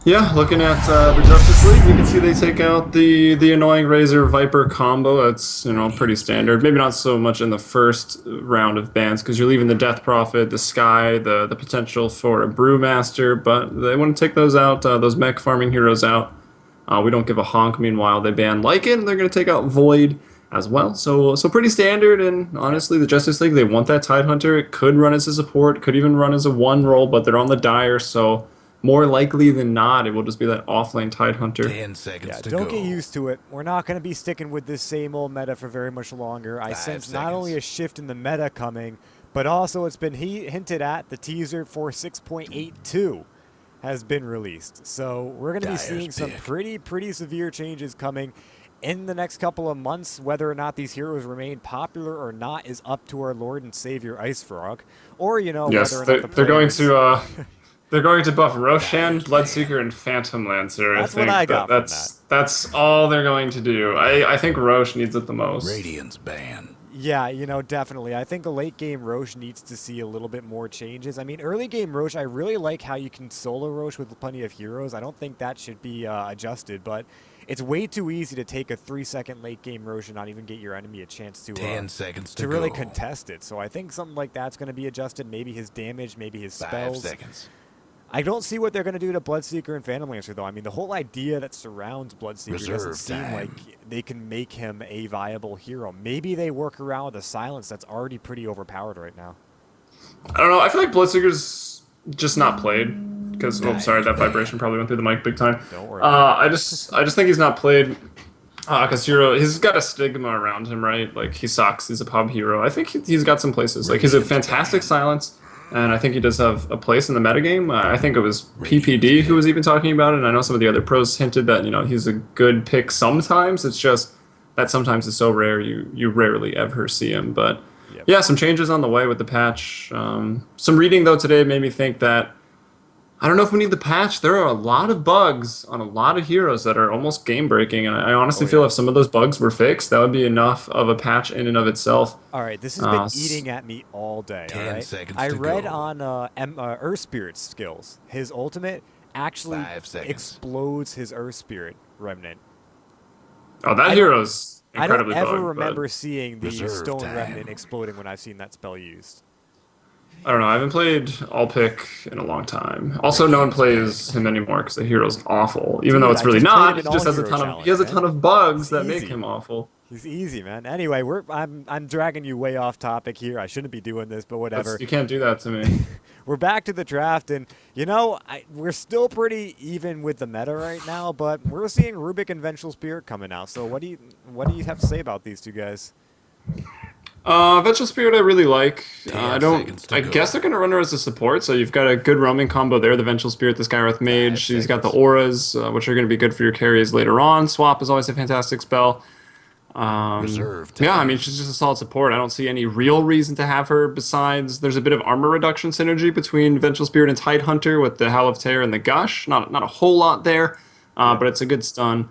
Yeah, looking at the Justice League, you can see they take out the annoying Razor Viper combo. That's pretty Radiant's standard. big. Maybe not so much in the first round of bans because you're leaving the Death Prophet, the Sky, the potential for a Brewmaster, but they want to take those out, those mech farming heroes out. We don't give a honk. Meanwhile, they ban Lycan. They're going to take out Void as well. So pretty standard. And Yeah. honestly, the Justice League they want that Tidehunter. It could run as a support, could even run as a one role, but they're on the Dire, so more likely than not, it will just be that offlane Tidehunter. 10 seconds Yeah, to don't get go. used to it. We're not going to be sticking with this same old meta for very much longer. I Five sense not only seconds. a shift in the meta coming, but also it's been hinted at the teaser for 6.82 has been released. So we're going to be Dyer's seeing some pick. pretty severe changes coming in the next couple of months. Whether or not these heroes remain popular or not is up to our Lord and Savior Ice Frog, or whether Yes, or not they're, the they're going players. to they're going to buff Roshan, Dyer's plan. Bloodseeker, and Phantom Lancer. I That's what I think got from that. that's all they're going to do. I think Roche needs it the most. Radiant's ban. Yeah, definitely. I think a late game Roche needs to see a little bit more changes. I mean, early game Roche, I really like how you can solo Roche with plenty of heroes. I don't think that should be adjusted, but it's way too easy to take a 3-second late game Roche and not even get your enemy a chance 10 seconds to to really go. contest it. So I think something like that's going to be adjusted. Maybe his damage, maybe his 5 spells. seconds. I don't see what they're going to do to Bloodseeker and Phantom Lancer, though. I mean, the whole idea that surrounds Bloodseeker doesn't Reserve seem time. like they can make him a viable hero. Maybe they work around with a silence that's already pretty overpowered right now. I don't know. I feel like Bloodseeker's just not played because sorry, Dyer's that vibration ban. probably went through the mic big time. Don't worry about it. I just think he's not played because hero he's got a stigma around him, right? Like he sucks. He's a pub hero. I think he's got some places. Like he's a Radiant's fantastic ban. silence, and I think he does have a place in the metagame. I think it was Radiant's PPD who was pick. even talking about it, and I know some of the other pros hinted that he's a good pick sometimes. It's just that sometimes it's so rare you rarely ever see him. But Yep. yeah, some changes on the way with the patch. Some reading though today made me think that I don't know if we need the patch. There are a lot of bugs on a lot of heroes that are almost game breaking, and I honestly Oh, feel yeah. if some of those bugs were fixed, that would be enough of a patch in and of itself. All right, this has been Uh, s- eating at me all day. All 10 right, seconds I to read go. on Earth Spirit's skills. His ultimate actually 5 seconds. explodes his Earth Spirit remnant. oh, that I don't. hero's I don't incredibly ever bugged, but remember seeing the Reserve Stone time. Remnant exploding when I've seen that spell used. I don't know. I haven't played All Pick in a long time. Also, no one Radiant's plays pick. him anymore because the hero's awful. Even though Dude, it's I really just played not, him in he All just has a Hero ton of he Challenge, has a man. ton of bugs It's that make easy. him awful. He's easy, man. Anyway, I'm dragging you way off topic here. I shouldn't be doing this, but whatever. You can't do that to me. We're back to the draft, and we're still pretty even with the meta right now, but we're seeing Rubik and Vengeful Spirit coming out. So what do you have to say about these two guys? Vengeful Spirit I really like. I 10 don't. seconds to I guess go. they're gonna run her as a support, so you've got a good roaming combo there. The Vengeful Spirit, the Skywrath Mage. 5 She's got the seconds. auras, which are gonna be good for your carries later on. Swap is always a fantastic spell. Reserve Yeah, I mean time. she's just a solid support. I don't see any real reason to have her besides there's a bit of armor reduction synergy between Vengeful Spirit and Tidehunter with the Howl of Terror and the Gush. Not a whole lot there, Yep. but it's a good stun.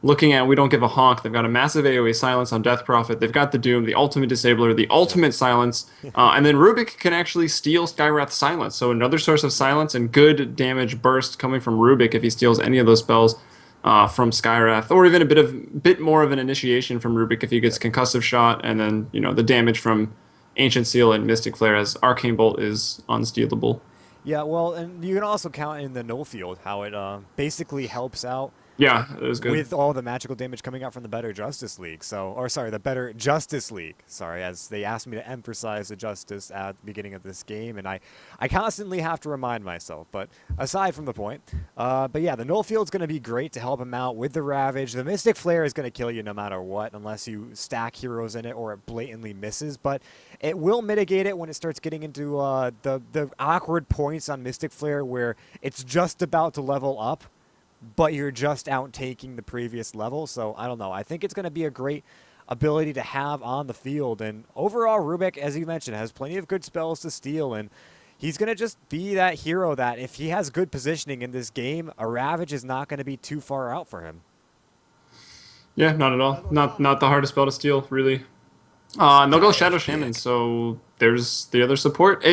Looking at We Don't Give a Honk, they've got a massive AoE silence on Death Prophet. They've got the Doom, the ultimate disabler, the ultimate silence, and then Rubik can actually steal Skywrath silence. So another source of silence and good damage burst coming from Rubik if he steals any of those spells from Skywrath, or even a bit more of an initiation from Rubik if he gets concussive shot, and then the damage from Ancient Seal and Mystic Flare as Arcane Bolt is unstealable. Yeah, well, and you can also count in the no field how it basically helps out Yeah, it was good. with all the magical damage coming out from the Better Justice League. The Better Justice League. Sorry, as they asked me to emphasize the justice at the beginning of this game, and I constantly have to remind myself. But aside from the point, but yeah, the null field's going to be great to help him out with the Ravage. The Mystic Flare is going to kill you no matter what, unless you stack heroes in it or it blatantly misses. But it will mitigate it when it starts getting into the awkward points on Mystic Flare where it's just about to level up but you're just out taking the previous level. So I don't know. I think it's going to be a great ability to have on the field. And overall, Rubik, as you mentioned, has plenty of good spells to steal. And he's going to just be that hero that if he has good positioning in this game, a Ravage is not going to be too far out for him. Yeah, not at all. Not the hardest spell to steal, really. And they'll go Shadow Dyer's Shaman, pick. so there's the other support.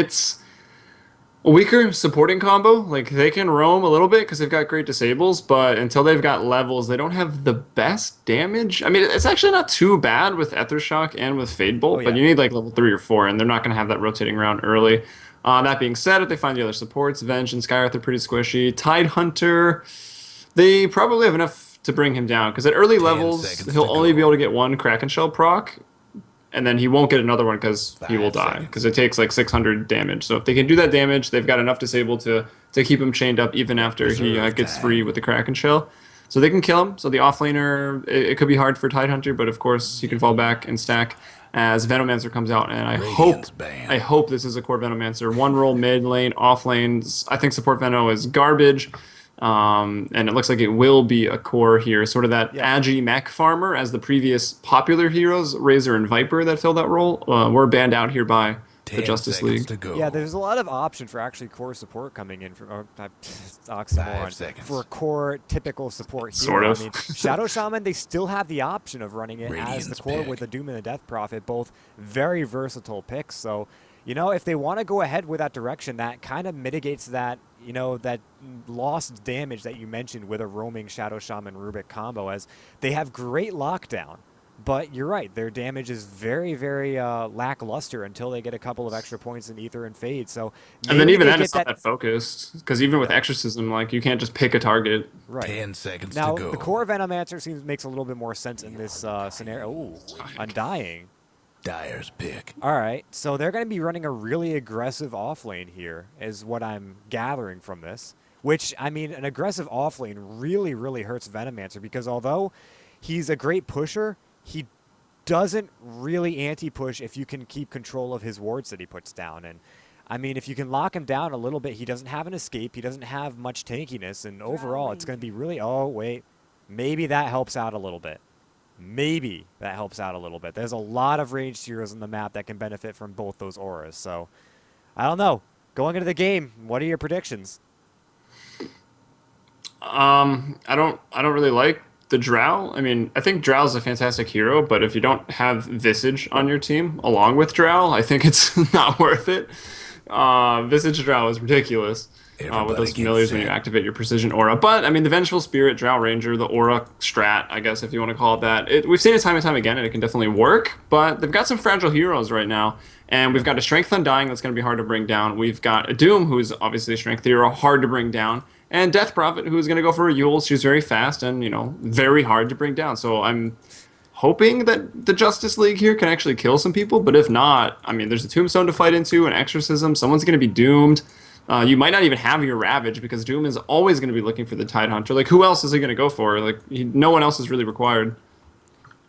A weaker supporting combo, like they can roam a little bit because they've got great disables, but until they've got levels, they don't have the best damage. I mean, it's actually not too bad with Ether Shock and with Fade Oh Bolt, but yeah. you need like level 3 or 4, and they're not going to have that rotating around early. That being said, if they find the other supports, Venge and Skywrath are pretty squishy. Tide Hunter, they probably have enough to bring him down because at early 10 levels, seconds he'll to only be go. able to get one Kraken Shell proc, and then he won't get another one because he will 5 die seconds. because it takes like 600 damage. So if they can do that damage, they've got enough disable to keep him chained up even after he Reserve gets time. free with the Kraken Shell. So they can kill him. So the offlaner, it could be hard for Tidehunter, but of course he can fall back and stack as Venomancer comes out. And Radiant's banned. I hope this is a core Venomancer. One roll mid lane, off lanes. I think support Veno is garbage. And it looks like it will be a core here, sort of that Yeah. Agi mech farmer as the previous popular heroes, Razor and Viper, that fill that role, were banned out here by the 10 Justice seconds League. to go. Yeah, there's a lot of option for actually core support coming in from oxymoron 5 seconds. for a core typical support hero. Sort of. I mean, Shadow Shaman, they still have the option of running it as the Radiant's core pick. with the Doom and the Death Prophet, both very versatile picks. So, you know, if they want to go ahead with that direction, that kind of mitigates that, you know, that lost damage that you mentioned with a roaming Shadow Shaman Rubik combo, as they have great lockdown. But you're right, their damage is very, very lackluster until they get a couple of extra points in Ether and Fade. So And then maybe even they then, get it's not that focused because even with Exorcism, like you can't just pick a target. right. 10 seconds Now, to go. the core Venomancer seems makes a little bit more sense in this scenario. Ooh, Undying. Dyer's pick. All right, so they're going to be running a really aggressive offlane here, is what I'm gathering from this. Which, I mean, an aggressive offlane really, really hurts Venomancer because although he's a great pusher, he doesn't really anti-push if you can keep control of his wards that he puts down. And I mean, if you can lock him down a little bit, he doesn't have an escape, he doesn't have much tankiness, and overall, it's going to be really. Oh wait, maybe that helps out a little bit. Maybe that helps out a little bit. There's a lot of ranged heroes on the map that can benefit from both those auras. So, I don't know. Going into the game, what are your predictions? I don't really like the Drow. I mean, I think Drow's a fantastic hero, but if you don't have Visage on your team along with Drow, I think it's not worth it. Visage Drow is ridiculous with Everybody those gets familiars when you set. activate your Precision Aura. But, I mean, the Vengeful Spirit, Drow Ranger, the Aura strat, I guess, if you want to call it that, we've seen it time and time again, and it can definitely work, but they've got some fragile heroes right now. And we've got a Strength Undying that's going to be hard to bring down. We've got a Doom, who's obviously a Strength hero, hard to bring down. And Death Prophet, who is going to go for a Yule. She's very fast and, you know, very hard to bring down. So I'm hoping that the Justice League here can actually kill some people. But if not, I mean, there's a Tombstone to fight into, an Exorcism. Someone's going to be doomed. You might not even have your Ravage because Doom is always going to be looking for the Tide Hunter. Like, who else is he going to go for? Like, no one else is really required.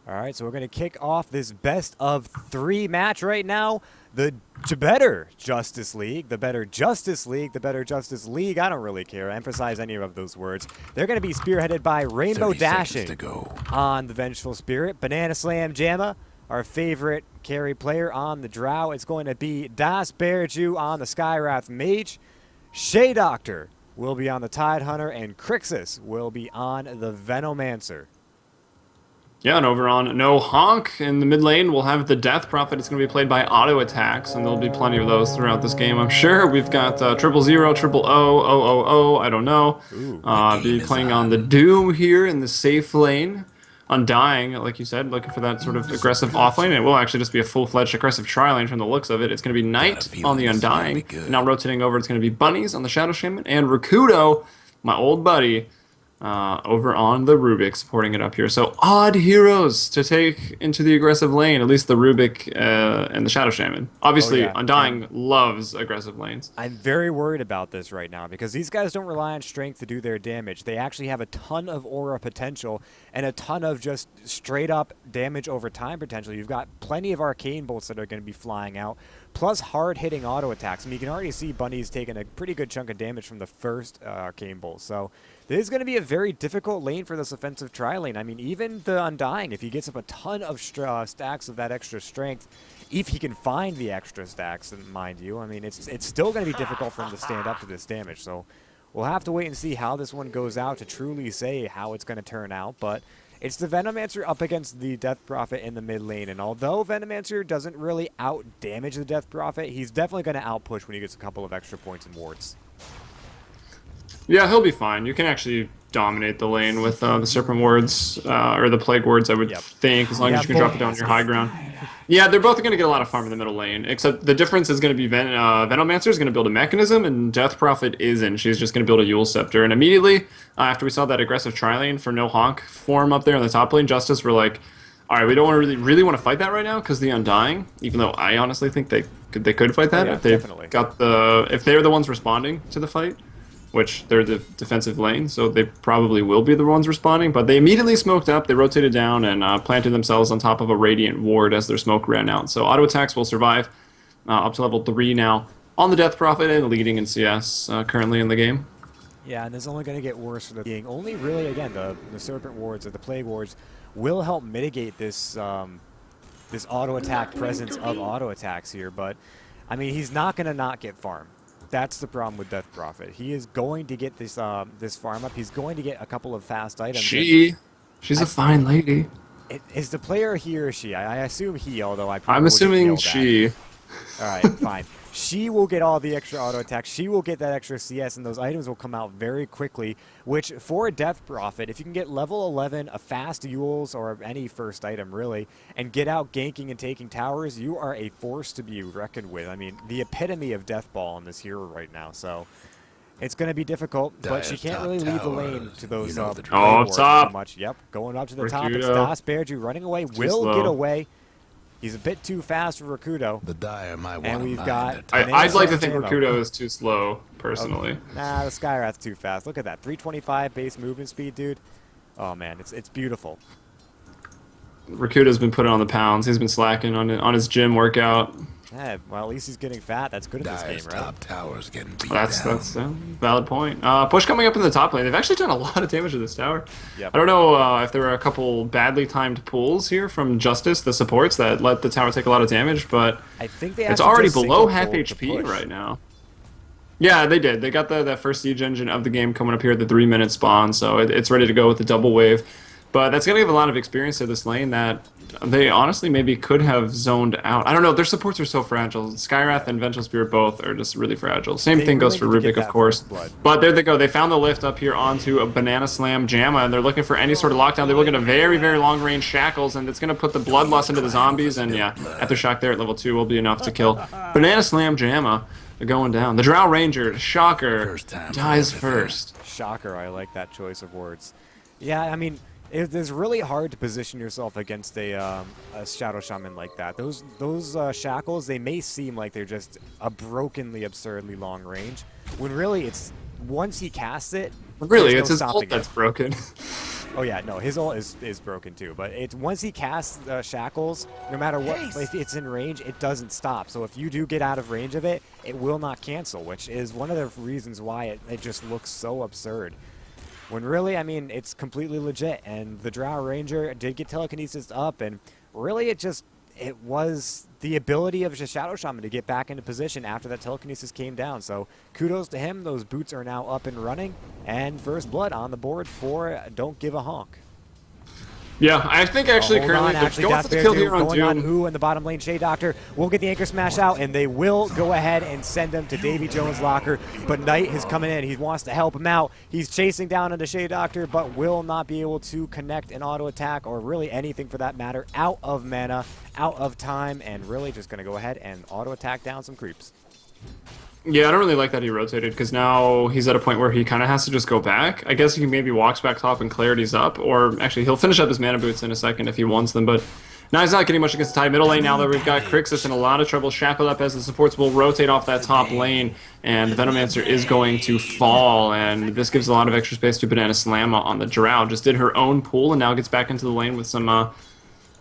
All right, so we're going to kick off this best of 3 match right now. The better Justice League, the better Justice League, the better Justice League. I don't really care. I emphasize any of those words. They're going to be spearheaded by Rainbow 30 seconds Dashing to go. on the Vengeful Spirit. Banana Slam Jamma, our favorite carry player on the Drow. It's going to be Das Bearju on the Skywrath Mage. Shea Doctor will be on the Tide Hunter, and Crixus will be on the Venomancer. Yeah, and over on No Honk in the mid lane, we'll have the Death Prophet. It's going to be played by auto attacks, and there'll be plenty of those throughout this game, I'm sure. We've got 000, 000, I don't know. Ooh. Be playing on the Doom here in the safe lane. Undying, like you said, looking for that sort of aggressive offlane. It will actually just be a full-fledged aggressive tri-lane from the looks of it. It's going to be Knight on the feeling this is gonna Undying. be good. Now rotating over, it's going to be Bunnies on the Shadow Shaman, and Rakudo, my old buddy, over on the Rubik, supporting it up here. So odd heroes to take into the aggressive lane, at least the Rubik and the Shadow Shaman. Obviously, yeah. Undying loves aggressive lanes. I'm very worried about this right now because these guys don't rely on strength to do their damage. They actually have a ton of aura potential and a ton of just straight up damage over time potential. You've got plenty of arcane bolts that are going to be flying out, plus hard hitting auto attacks. I mean, you can already see Bunny's taking a pretty good chunk of damage from the first arcane bolt. So this is going to be a very difficult lane for this offensive tri-lane. I mean, even the Undying, if he gets up a ton of stacks of that extra strength, if he can find the extra stacks, mind you, I mean, it's still going to be difficult for him to stand up to this damage. So we'll have to wait and see how this one goes out to truly say how it's going to turn out. But It's the Venomancer up against the Death Prophet in the mid lane, and although Venomancer doesn't really out-damage the Death Prophet, he's definitely going to outpush when he gets a couple of extra points and wards. Yeah, he'll be fine. You can actually dominate the lane with the Serpent Wards, or the Plague Wards, I would think, as long as you can drop it down your high ground. Yeah, they're both going to get a lot of farm in the middle lane, except the difference is going to be Venomancer is going to build a Mechanism, and Death Prophet isn't. She's just going to build a Yule Scepter. And immediately, after we saw that aggressive tri-lane for no Honk form up there on the top lane, Justice were like, all right, we don't really want to fight that right now because the Undying, even though I honestly think they could fight that if if they're the ones responding to the fight, which they're the defensive lane, so they probably will be the ones responding. But they immediately smoked up, they rotated down, and planted themselves on top of a Radiant Ward as their smoke ran out. So auto attacks will survive up to level 3 now on the Death Prophet and leading in CS currently in the game. Yeah, and it's only going to get worse for the being. Only really, again, the Serpent Wards or the Plague Wards will help mitigate this this auto attack presence of auto attacks here. But I mean, he's not going to not get farm. That's the problem with Death Prophet. He is going to get this this farm up. He's going to get a couple of fast items. She's a fine lady. Is the player he or she? I assume he, although I'm assuming she. All right, fine. She will get all the extra auto attacks. She will get that extra CS, and those items will come out very quickly, which for a Death Prophet, if you can get level 11, a fast Yules, or any first item, really, and get out ganking and taking towers, you are a force to be reckoned with. I mean, the epitome of Death Ball in this hero right now, so it's going to be difficult, but she can't really leave the lane to those top. too much. Yep, going up to the top. It's Das Bearju running away, will get away. He's a bit too fast for Rakudo. The Dire might want and we've got. I'd like to think Rakudo is too slow, personally. Nah, the Skyrath's too fast. Look at that, 325 base movement speed, dude. Oh man, it's beautiful. Rakudo's been putting on the pounds. He's been slacking on his gym workout. Yeah, well, at least he's getting fat. That's good at this game, right? Top tower's getting beat That's down. a valid point. Push coming up in the top lane. They've actually done a lot of damage to this tower. Yep. I don't know if there were a couple badly timed pulls here from Justice, the supports, that let the tower take a lot of damage, but I think they it's already below half HP right now. Yeah, they did. They got that first siege engine of the game coming up here at the 3-minute spawn, so it's ready to go with the double wave. But that's going to give a lot of experience to this lane that they honestly maybe could have zoned out. I don't know. Their supports are so fragile. Skyrath and Vengeful Spirit both are just really fragile. Same thing goes for Rubik, of course. But there they go. They found the lift up here onto a Banana Slam Jamma, and they're looking for any sort of lockdown. They're looking at very, very long-range Shackles, and it's going to put the Bloodlust into the zombies. And yeah, Aftershock there at level 2 will be enough to kill. Banana Slam Jamma going down. The Drow Ranger, shocker, dies first. Shocker, I like that choice of words. Yeah, I mean, it's really hard to position yourself against a Shadow Shaman like that. Those Shackles, they may seem like they're just a brokenly, absurdly long range, when really it's, once he casts it, really, it's his ult that's broken. Oh yeah, no, his ult is broken too, but it's once he casts Shackles, no matter what, if it's in range, it doesn't stop. So if you do get out of range of it, it will not cancel, which is one of the reasons why it just looks so absurd. When really, I mean, it's completely legit, and the Drow Ranger did get telekinesis up, and really it was the ability of the Shadow Shaman to get back into position after that telekinesis came down. So kudos to him. Those boots are now up and running, and first blood on the board for Don't Give a Honk. Yeah, I think actually currently they're going for the kill here on Doom. On Who in the bottom lane, Shea Doctor will get the Anchor Smash out, and they will go ahead and send them to Davy Jones' locker. But Knight is coming in. He wants to help him out. He's chasing down into Shea Doctor, but will not be able to connect an auto attack, or really anything for that matter, out of mana, out of time, and really just going to go ahead and auto attack down some creeps. Yeah, I don't really like that he rotated, because now he's at a point where he kind of has to just go back. I guess he maybe walks back top and Clarity's up, or actually he'll finish up his mana boots in a second if he wants them, but now he's not getting much against the Tide. Middle lane now that we've got Crixus in a lot of trouble, shackled up as the supports will rotate off that top lane, and the Venomancer is going to fall, and this gives a lot of extra space to Banana Slamma on the Drow. Just did her own pull and now gets back into the lane with some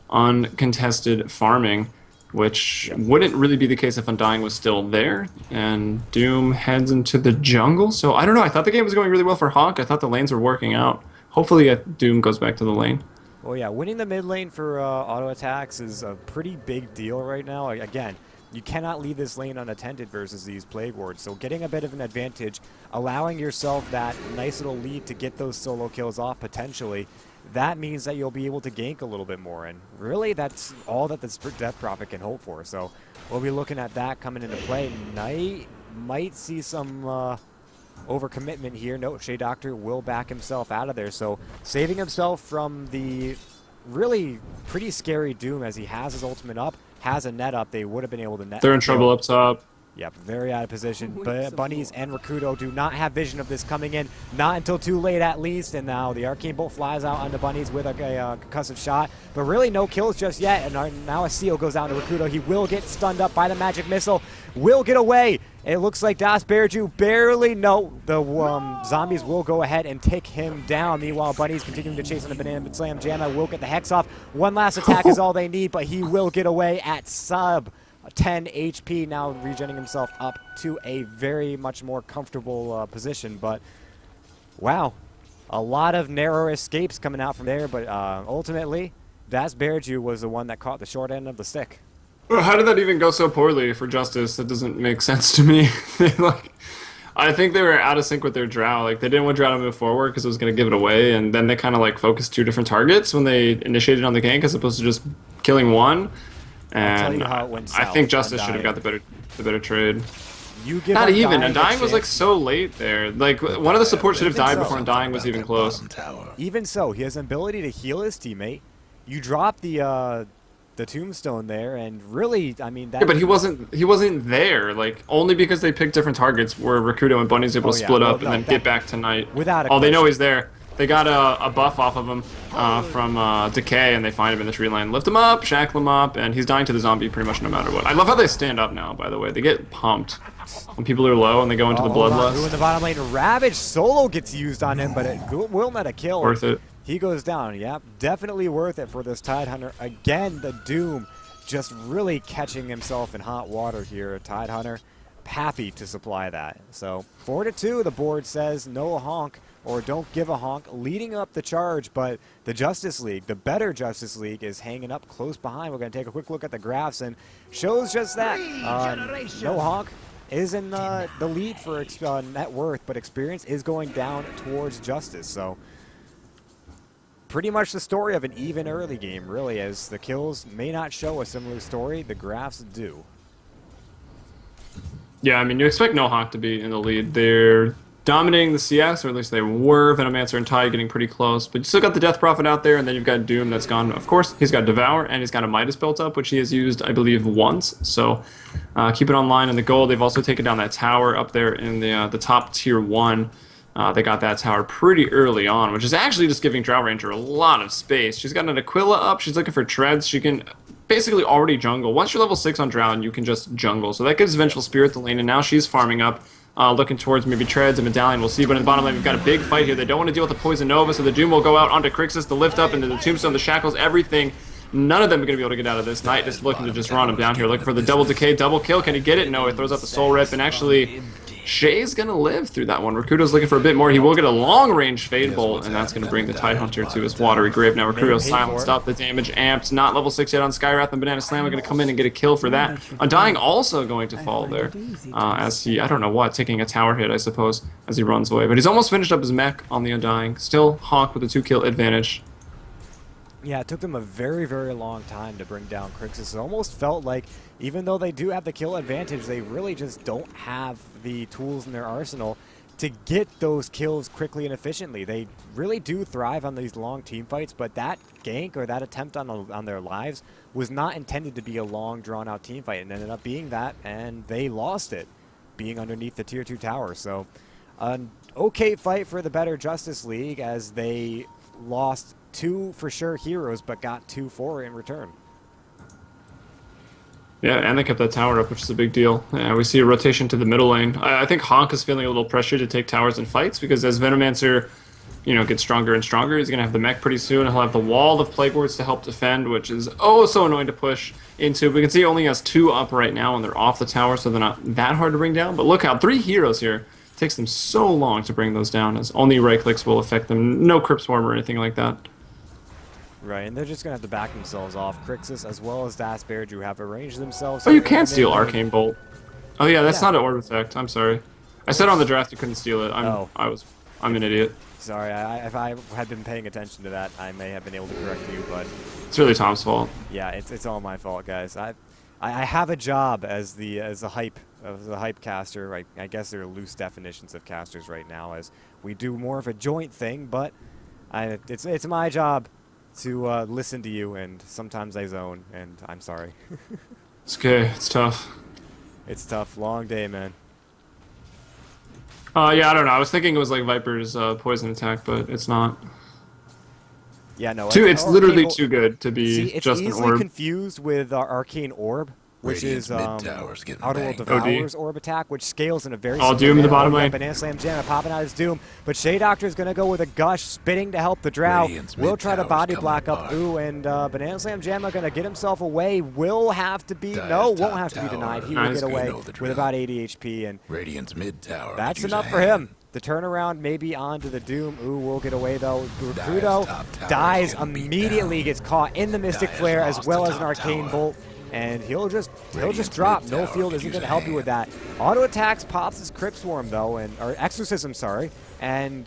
uncontested farming, which wouldn't really be the case if Undying was still there. And Doom heads into the jungle. So I don't know. I thought the game was going really well for Honk. I thought the lanes were working out. Hopefully Doom goes back to the lane. Well, yeah, winning the mid lane for auto attacks is a pretty big deal right now. Again, you cannot leave this lane unattended versus these Plague Wards. So getting a bit of an advantage, allowing yourself that nice little lead to get those solo kills off potentially, that means that you'll be able to gank a little bit more. And really, that's all that the Death Prophet can hope for. So we'll be looking at that coming into play. Knight might see some overcommitment here. No, Shea Doctor will back himself out of there. So saving himself from the really pretty scary Doom as he has his ultimate up, has a net up. They would have been able to net. They're in trouble up top. Yep, very out of position. But Bunnies and Rakudo do not have vision of this coming in, not until too late at least. And now the Arcane Bolt flies out onto Bunnies with a concussive shot. But really no kills just yet. And now a seal goes down to Rakudo. He will get stunned up by the magic missile. Will get away. It looks like Das Bearju barely, no, the zombies will go ahead and take him down. Meanwhile, Bunny's continuing to chase on the Banana Slam Jam. Will get the Hex off. One last attack is all they need, but he will get away at sub 10 HP, now regenerating himself up to a very much more comfortable position. But wow, a lot of narrow escapes coming out from there, but ultimately, Das Bearju was the one that caught the short end of the stick. Well, how did that even go so poorly for Justice? That doesn't make sense to me. I think they were out of sync with their Drow. Like, they didn't want Drow to move forward because it was going to give it away, and then they kind of like focused two different targets when they initiated on the gank as opposed to just killing one. And I think Justice should have got the better trade. You give Not even. Undying Undying was like so late there. Like, one of the supports should have died before Undying was even close. Even so, he has an ability to heal his teammate. You drop the tombstone there, and really, I mean, that. Yeah, but he wasn't there. Like, only because they picked different targets where Rakudo and Bunny's able to split up and then get back to Knight. Without a they question. know he's there. They got a buff off of him from Decay, and they find him in the tree line. Lift him up, shackle him up, and he's dying to the zombie pretty much no matter what. I love how they stand up now, by the way. They get pumped when people are low and they go into the bloodlust. Who in the bottom lane? Ravage solo gets used on him, but it will not a kill. Worth it. He goes down. Yep, definitely worth it for this Tidehunter. Again, the Doom just really catching himself in hot water here. Tidehunter happy to supply that. So 4-2, the board says no honk, or don't give a honk, leading up the charge, but the Justice League, the better Justice League, is hanging up close behind. We're going to take a quick look at the graphs, and shows just that. No honk is in the lead for net worth, but experience is going down towards Justice. So pretty much the story of an even early game, really, as the kills may not show a similar story, the graphs do. Yeah, I mean, you expect no honk to be in the lead. They're dominating the CS, or at least they were. Venomancer and Ty getting pretty close, but you still got the Death Prophet out there, and then you've got Doom that's gone. Of course, he's got Devour, and he's got a Midas built up, which he has used, I believe, once. So keep it online in the gold. They've also taken down that tower up there in the top tier 1. They got that tower pretty early on, which is actually just giving Drow Ranger a lot of space. She's got an Aquila up. She's looking for treads. She can basically already jungle. Once you're level 6 on Drow, you can just jungle. So that gives Vengeful Spirit the lane, and now she's farming up. Looking towards maybe treads and medallion. We'll see, but in the bottom lane we've got a big fight here. They don't want to deal with the Poison Nova, so the Doom will go out onto Crixus, the lift up into the tombstone, the shackles, everything. None of them are going to be able to get out of this. Knight just looking to just run him down here, looking for the double decay, double kill. Can he get it? No, he throws out the soul rip, and actually Shay's going to live through that one. Rakudo's looking for a bit more. He will get a long-range Fade Bolt, and that's going to bring the Tidehunter to his watery grave. Now Rakudo's silenced up, the damage amped, not level 6 yet on Skywrath, and Banana Slam are going to come in and get a kill for that. Undying also going to fall there, as he, I don't know what, taking a tower hit, I suppose, as he runs away. But he's almost finished up his mech on the Undying. Still Honk with a 2-kill advantage. Yeah, it took them a very, very long time to bring down Crixus. It almost felt like, even though they do have the kill advantage, they really just don't have the tools in their arsenal to get those kills quickly and efficiently. They really do thrive on these long team fights, but that gank or that attempt on their lives was not intended to be a long, drawn-out team fight, and ended up being that, and they lost it, being underneath the Tier 2 tower. So, an okay fight for the better Justice League, as they lost 2 for sure heroes, but got 2-4 in return. Yeah, and they kept that tower up, which is a big deal. We see a rotation to the middle lane. I think Honk is feeling a little pressure to take towers in fights, because as Venomancer, gets stronger and stronger, he's going to have the mech pretty soon. He'll have the wall of Plague Wards to help defend, which is so annoying to push into. We can see he only has 2 up right now, and they're off the tower, so they're not that hard to bring down. But look out, 3 heroes here. It takes them so long to bring those down, as only right clicks will affect them. No Crypt Swarm or anything like that. Right, and they're just going to have to back themselves off. Crixus as well as Das Bearju have arranged themselves. Oh, you can steal Arcane Bolt. Oh yeah, that's not an orb effect. I'm sorry. I said on the draft you couldn't steal it. I was I'm an idiot. Sorry, if I had been paying attention to that, I may have been able to correct you, but It's really Tom's fault. yeah, it's all my fault, guys. I have a job as a hype caster. I guess there are loose definitions of casters right now, as we do more of a joint thing, but it's my job to listen to you, and sometimes I zone, and I'm sorry. It's okay. It's tough. It's tough. Long day, man. Yeah, I don't know. I was thinking it was like Viper's poison attack, but it's not. Yeah, no. It's literally Arcane too good to be See, it's just an easily orb. confused with Arcane Orb, which Radiant's is mid-tower's getting Outer World banged. Devour's Orb attack, which scales in a very Oh, similar Doom in the manner. bottom Oh, yeah, lane. Banana Slam Jam popping out his Doom, but Shea Doctor is going to go with a Gush, spitting to help the Drow. Radiant's Will try to mid-tower's body coming block up apart. Ooh, and Banana Slam Jam are going to get himself away. Will have to be, Dire's no, won't top have to be tower. denied. He Nice. will get You away know the with drill. about 80 HP, and Radiant's mid-tower. that's could use enough a for hand. him. The turnaround maybe onto the Doom. Ooh, will get away though. Dire's Recruito top tower dies is getting beat immediately, down. gets caught in the Mystic Dire's Flare as lost well the as an top Arcane tower. Bolt, and he'll just Radiant's drop. No mid-tower field could isn't use going to a help you with that. hand. Auto attacks pops his Crypt Swarm though, or Exorcism, sorry, and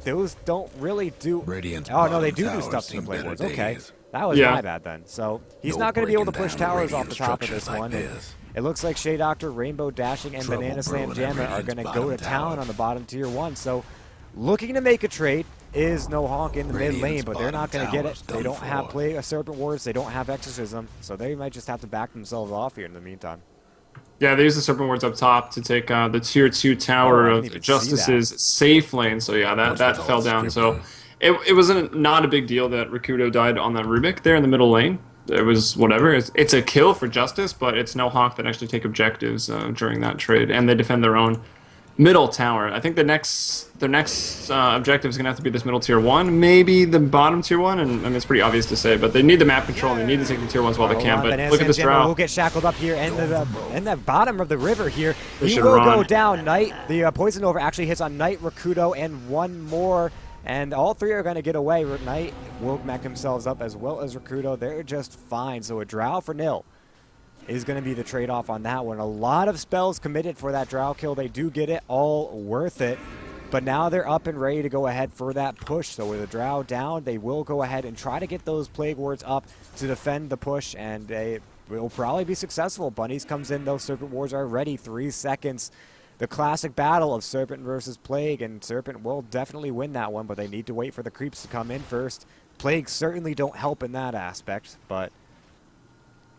those don't really do. Radiant's Oh no, they bottom do tower's stuff to the seen play better boards. Okay, days. that was Yeah. my bad then. So he's No not going to be able to breaking push down towers off Radiant the top of structures this like one. and this. It looks like Shea Doctor, Rainbow Dashing, and Trouble Banana Slam brewing at Jammer are Radiant's going to go bottom to town tower. on the bottom tier 1. So looking to make a trade is no Honk in the mid Radiant's lane, but they're not going to bottom get it. tower's They done don't have for. play a Serpent Wards, they don't have Exorcism, so they might just have to back themselves off here in the meantime. Yeah, they use the Serpent Wards up top to take the tier 2 tower Oh, I of didn't even see Justice's safe lane. So yeah, that What's with fell all the down. So stripping? it wasn't not a big deal that Rakudo died on that Rubik there in the middle lane. It was whatever. It's a kill for Justice, but it's no Honk that actually take objectives during that trade, and they defend their own middle tower. I think their next objective is gonna have to be this middle tier 1, maybe the bottom tier 1, and I mean it's pretty obvious to say, but they need the map control. And they need to take the tier 1s while they Hold can. on, But Banana look at Slam this Jammer Drow. will get shackled up here in the bottom of the river here. They He should will go run. down. Knight, the Poison Over actually hits on Knight, Rakudo, and one more. And all three are going to get away. Knight will mech themselves up as well as Rakudo. They're just fine. So a Drow for nil is going to be the trade-off on that one. A lot of spells committed for that Drow kill. They do get it, all worth it. But now they're up and ready to go ahead for that push. So with the Drow down, they will go ahead and try to get those Plague Wards up to defend the push, and they will probably be successful. Bunnies comes in, though. Serpent Wards are ready. 3 seconds. The classic battle of Serpent versus Plague, and Serpent will definitely win that one, but they need to wait for the creeps to come in first. Plague certainly don't help in that aspect, but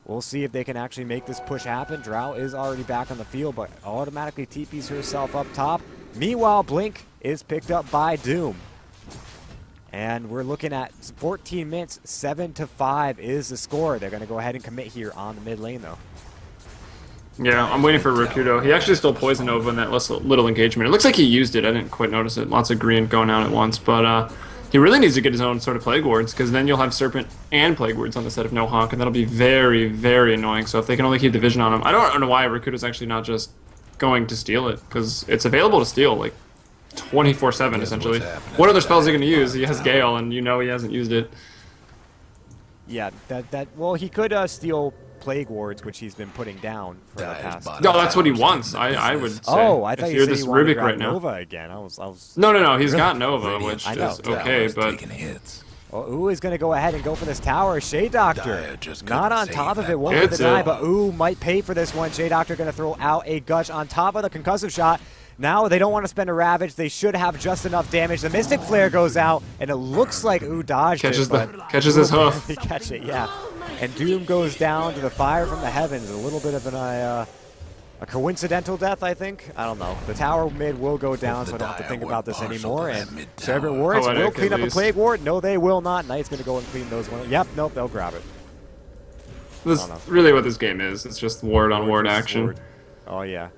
we'll see if they can actually make this push happen. Drow is already back on the field, but automatically TPs herself up top. Meanwhile, Blink is picked up by Doom. And we're looking at 14 minutes, 7-5 is the score. They're going to go ahead and commit here on the mid lane, though. Yeah, I'm waiting for Rakudo. He actually stole Poison Nova in that little engagement. It looks like he used it. I didn't quite notice it. Lots of green going out at once, but he really needs to get his own sort of Plague Wards, because then you'll have Serpent and Plague Wards on the set of no Honk, and that'll be very, very annoying. So if they can only keep the vision on him, I don't know why Rakudo's actually not just going to steal it, because it's available to steal like 24/7 essentially. what's happening. What other spells are he going to use? He has Gale, and you know he hasn't used it. Yeah, well, he could steal Plague Wards, which he's been putting down for the Dire's past. bottom No, that's what he tower's wants. getting I would business. say. Oh, I thought if you you're said this he wanted to Rubik grab right now. Nova again. I was. No, he's got Really? Nova, Radiant's which I know. is okay, tower's but taking hits. Well, Ooh is going to go ahead and go for this tower. Shea Doctor, Dire just not couldn't on save top of that it, won't one. get the It's deny, it. but Ooh might pay for this one. Shea Doctor going to throw out a Gush on top of the concussive shot. Now they don't want to spend a Ravage. They should have just enough damage. The Mystic Flare goes out, and it looks like Ooh dodged catches it, but catches his Ooh hoof. barely catch it, yeah. And Doom goes down to the fire from the heavens. A little bit of a coincidental death, I think. I don't know. The tower mid will go down, so I don't have to think about this anymore. And Serpent Wards will Poetic, clean at up a least. Plague Ward. No, they will not. Knight's going to go and clean those ones. Yep, nope, they'll grab it. That's no. really what this game is. It's just ward on ward versus action. ward. Oh, yeah.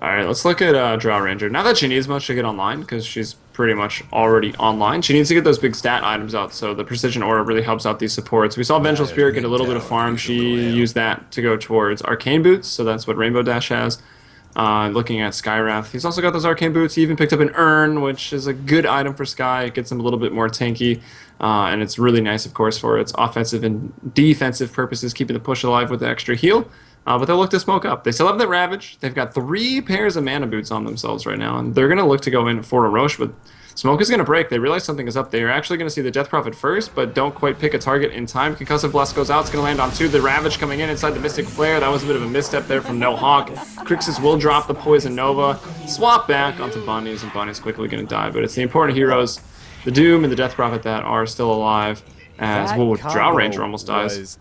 All right, let's look at Drow Ranger. Not that she needs much to get online, because she's pretty much already online. She needs to get those big stat items out, so the Precision Aura really helps out these supports. We saw Vengeful Spirit get a little bit of farm. She used that to go towards Arcane Boots, so that's what Rainbow Dash has. Looking at Skywrath, he's also got those Arcane Boots. He even picked up an Urn, which is a good item for Sky. It gets him a little bit more tanky, and it's really nice, of course, for its offensive and defensive purposes, keeping the push alive with the extra heal. But they'll look to smoke up. They still have that Ravage. They've got 3 pairs of mana boots on themselves right now, and they're going to look to go in for a Roche. But Smoke is going to break. They realize something is up. They're actually going to see the Death Prophet first, but don't quite pick a target in time. Concussive Blast goes out. It's going to land on 2. The Ravage coming in inside the Mystic Flare. That was a bit of a misstep there from No Honk. Crixus will drop the Poison Nova. Swap back onto Bunnies, and Bunny's quickly going to die. But it's the important heroes, the Doom and the Death Prophet, that are still alive. As Drow Ranger almost dies.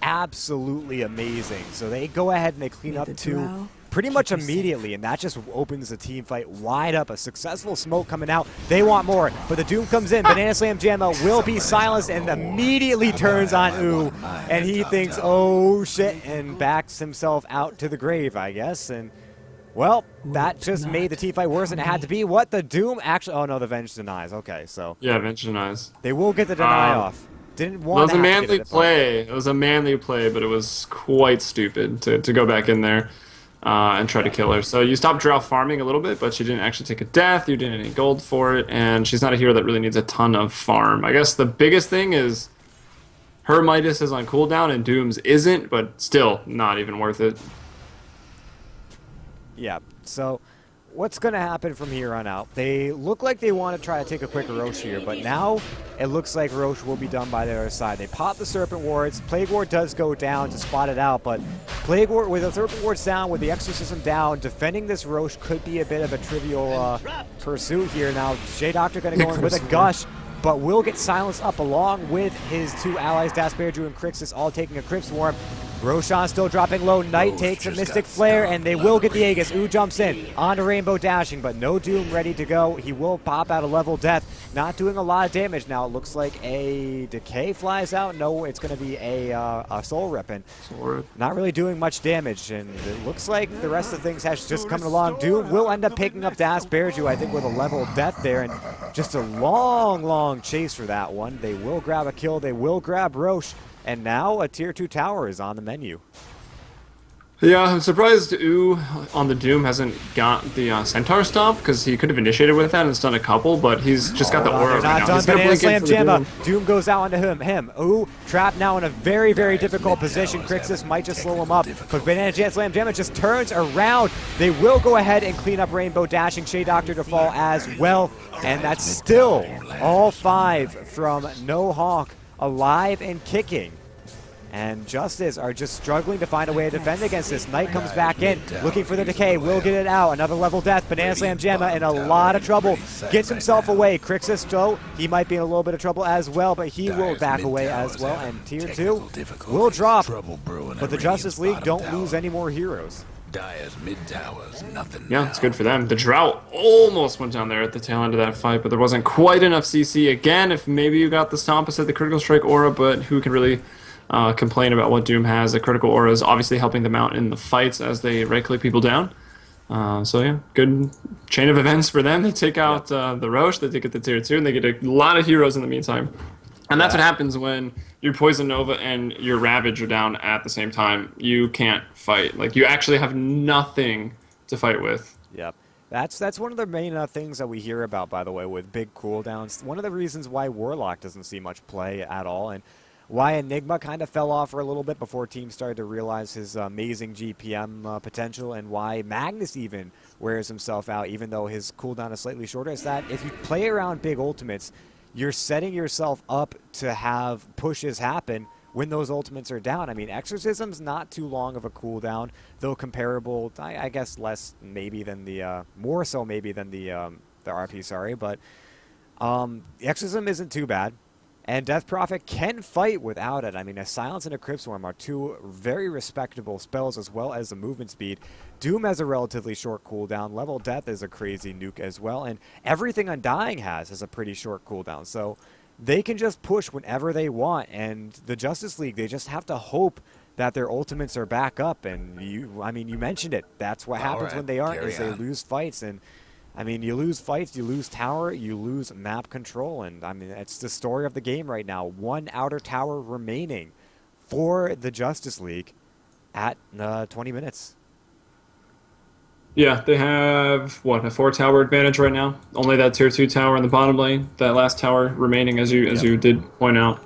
Absolutely amazing. So they go ahead and they clean up 2 pretty much immediately, and that just opens the team fight wide up. A successful smoke coming out. They want more, but the Doom comes in. Banana Slam Jamma will be silenced and immediately turns on Ooh, and he thinks, oh shit, and backs himself out to the grave, I guess. And well, that just made the team fight worse than it had to be. What, the Doom actually, oh no, the Venge denies. Okay, so yeah, Venge denies. They will get the deny off. Didn't want. It was a manly play. It was a manly play, but it was quite stupid to go back in there and try to kill her. So you stopped Drow farming a little bit, but she didn't actually take a death. You didn't any gold for it, and she's not a hero that really needs a ton of farm. I guess the biggest thing is her Midas is on cooldown and Doom's isn't, but still not even worth it. Yeah. So what's going to happen from here on out? They look like they want to try to take a quick Roche here, but now it looks like Roche will be done by the other side. They pop the Serpent Wards. Plague Ward does go down to spot it out, but Plague Ward, with the Serpent Wards down, with the Exorcism down, defending this Roche could be a bit of a trivial pursuit here. Now, Shea Doctor going to go in with a Gush, but will get silenced up along with his 2 allies, Dasperju and Crixus, all taking a Crypt Swarm. Roshan still dropping low. Knight takes a Mystic Flare, and they will get the Aegis. Ooh jumps in onto Rainbow Dashing, but no Doom ready to go. He will pop out a level death, not doing a lot of damage. Now it looks like a Decay flies out. No, it's going to be a Soul Ripping. Not really doing much damage, and it looks like the rest of things has just coming along. Doom will end up picking up Dasperju, I think, with a level death there, and just a long chase for that one. They will grab a kill. They will grab Roche. And now a tier 2 tower is on the menu. Yeah, I'm surprised Ooh on the Doom hasn't got the Centaur Stomp, because he could have initiated with that and done a couple, but he's just got the aura right now. He's gonna Banana Slam Jamma. Doom goes out onto him. Ooh, trapped now in a very difficult position. Crixus might just slow him up, but Banana Slam Jamma just turns around. They will go ahead and clean up Rainbow Dashing, Shea Doctor to fall as well, and that's still all 5 from No Honk alive and kicking. And Justice are just struggling to find a way to defend against this. Knight comes back in, looking for the Decay, will get it out. Another level death. Banana Slam Jamma in a lot of trouble. Gets himself away. Crixus, though, he might be in a little bit of trouble as well, but he will back away as well. And tier 2 will drop. But the Justice League don't lose any more heroes. Yeah, it's good for them. The Drow almost went down there at the tail end of that fight, but there wasn't quite enough CC. Again, if maybe you got the Stomp instead of the Critical Strike aura, but who can really complain about what Doom has? The critical aura is obviously helping them out in the fights as they right-click people down. So yeah, good chain of events for them. They take out the Roche, they take it to tier 2, and they get a lot of heroes in the meantime. And that's what happens when your Poison Nova and your Ravage are down at the same time. You can't fight. Like, you actually have nothing to fight with. Yep. That's one of the main things that we hear about, by the way, with big cooldowns. One of the reasons why Warlock doesn't see much play at all, and why Enigma kind of fell off for a little bit before teams started to realize his amazing GPM potential, and why Magnus even wears himself out, even though his cooldown is slightly shorter, is that if you play around big ultimates, you're setting yourself up to have pushes happen when those ultimates are down. I mean, Exorcism's not too long of a cooldown, though comparable, I guess less maybe than the, more so maybe than the RP, sorry, but Exorcism isn't too bad. And Death Prophet can fight without it. I mean, a Silence and a Crypt Swarm are 2 very respectable spells, as well as the movement speed. Doom has a relatively short cooldown. Level Death is a crazy nuke as well. And everything Undying has a pretty short cooldown. So they can just push whenever they want. And the Justice League, they just have to hope that their ultimates are back up. And I mean, you mentioned it. That's what happens when they aren't, is they lose fights. And I mean, you lose fights, you lose tower, you lose map control, and I mean, it's the story of the game right now. 1 outer tower remaining for the Justice League at 20 minutes. Yeah, they have, what, a 4-tower advantage right now? Only that tier 2 tower in the bottom lane, that last tower remaining, as you did point out.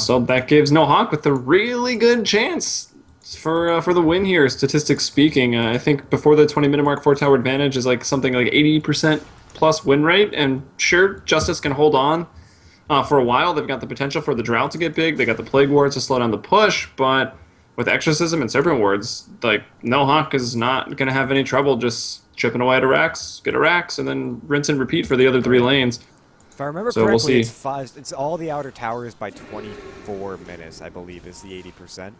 So that gives No Honk with a really good chance for the win here, statistics speaking. I think before the 20-minute mark, 4-tower advantage is like something like 80% plus win rate, and sure, Justice can hold on for a while. They've got the potential for the Drought to get big. They got the Plague Wards to slow down the push, but with Exorcism and Serpent Wards, like, no, Honk is not going to have any trouble just chipping away at a Rax, get a Rax, and then rinse and repeat for the other 3 lanes. If I remember So correctly, we'll it's see. it's all the outer towers by 24 minutes, I believe, is the 80%.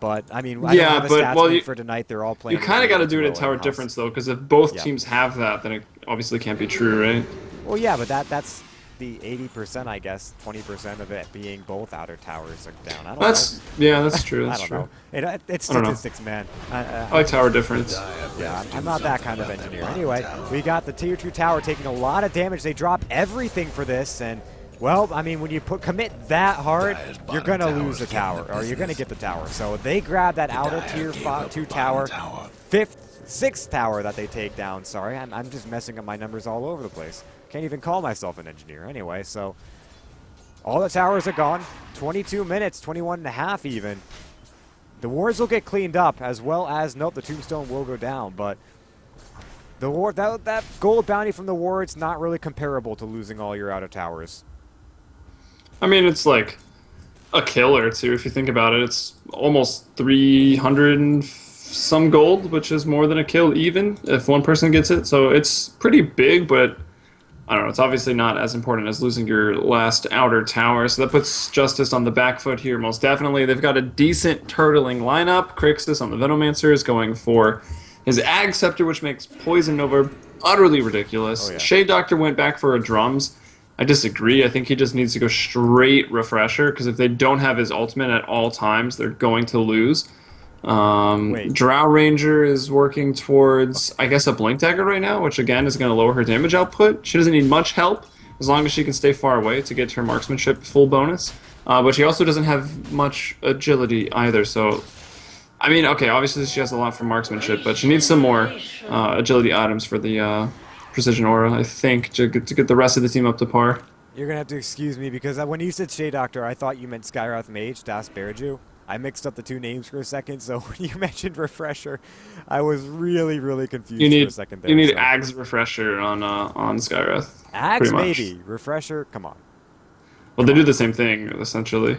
But, I mean, I don't Yeah, have a but, stats well, sheet you- for tonight. They're all playing. You kind of got to do it at at tower difference, though, because if both Yeah. teams have that, then it obviously can't be true, right? Well, yeah, but that's the 80%, I guess. 20% of it being both outer towers are down. I don't know. Yeah, that's true. I That's don't true. know. It's I don't know. statistics, man. I like tower difference. Yeah, I'm not that kind of engineer. Anyway, we got the tier 2 tower taking a lot of damage. They drop everything for this, and, well, I mean, when you commit that hard, you're going to lose the tower, or you're going to get the tower. So they grab that outer tier 2 tower, 6th tower that they take down. Sorry, I'm just messing up my numbers all over the place. Can't even call myself an engineer. Anyway, so all the towers are gone. 22 minutes, 21 and a half even. The wards will get cleaned up, as well as, nope, the tombstone will go down, but the ward, that gold bounty from the wards not really comparable to losing all your outer towers. I mean, it's like a kill or two if you think about it. It's almost 300 and some gold, which is more than a kill even if one person gets it. So it's pretty big, but I don't know. It's obviously not as important as losing your last outer tower. So that puts Justice on the back foot here most definitely. They've got a decent turtling lineup. Crixus on the Venomancer is going for his Ag Scepter, which makes Poison Nova utterly ridiculous. Oh, yeah. Shade Doctor went back for a Drums. I disagree. I think he just needs to go straight Refresher, because if they don't have his ultimate at all times, they're going to lose. Wait. Drow Ranger is working towards, I guess, a Blink Dagger right now, which again is going to lower her damage output. She doesn't need much help, as long as she can stay far away to get her Marksmanship full bonus. But she also doesn't have much agility either, so... I mean, okay, obviously she has a lot for Marksmanship, but she needs some more agility items for the Precision Aura, I think, to get the rest of the team up to par. You're going to have to excuse me, because when you said Shade Doctor, I thought you meant Skywrath Mage, Das Bearju. I mixed up the 2 names for a second, so when you mentioned Refresher, I was really, really confused for a second there. You need so. Ag's Refresher on Skyrath. Ags, pretty much. maybe. Refresher, come on. Well, they do the same thing, essentially.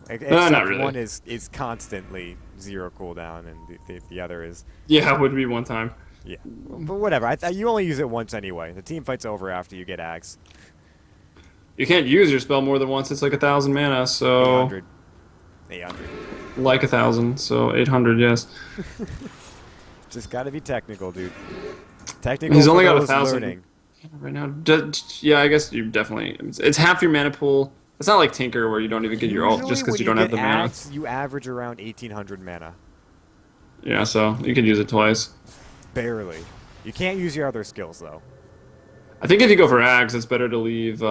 Except not really. one is constantly 0 cooldown, and the other is... Yeah, it would be one time. Yeah, but whatever. You only use it once anyway. The team fight's over after you get Ags. You can't use your spell more than once. It's like 1,000 mana, so 800. 800. like 1,000, so 800, yes. Just gotta be technical, dude. Technical. He's for only got those 1,000 learning. right now. Yeah, I guess you definitely. It's half your mana pool. It's not like Tinker where you don't even get your ult just because you don't have the mana. Ags, you average around 1,800 mana. Yeah, so you can use it twice. Barely. You can't use your other skills though. I think if you go for Ags, it's better to leave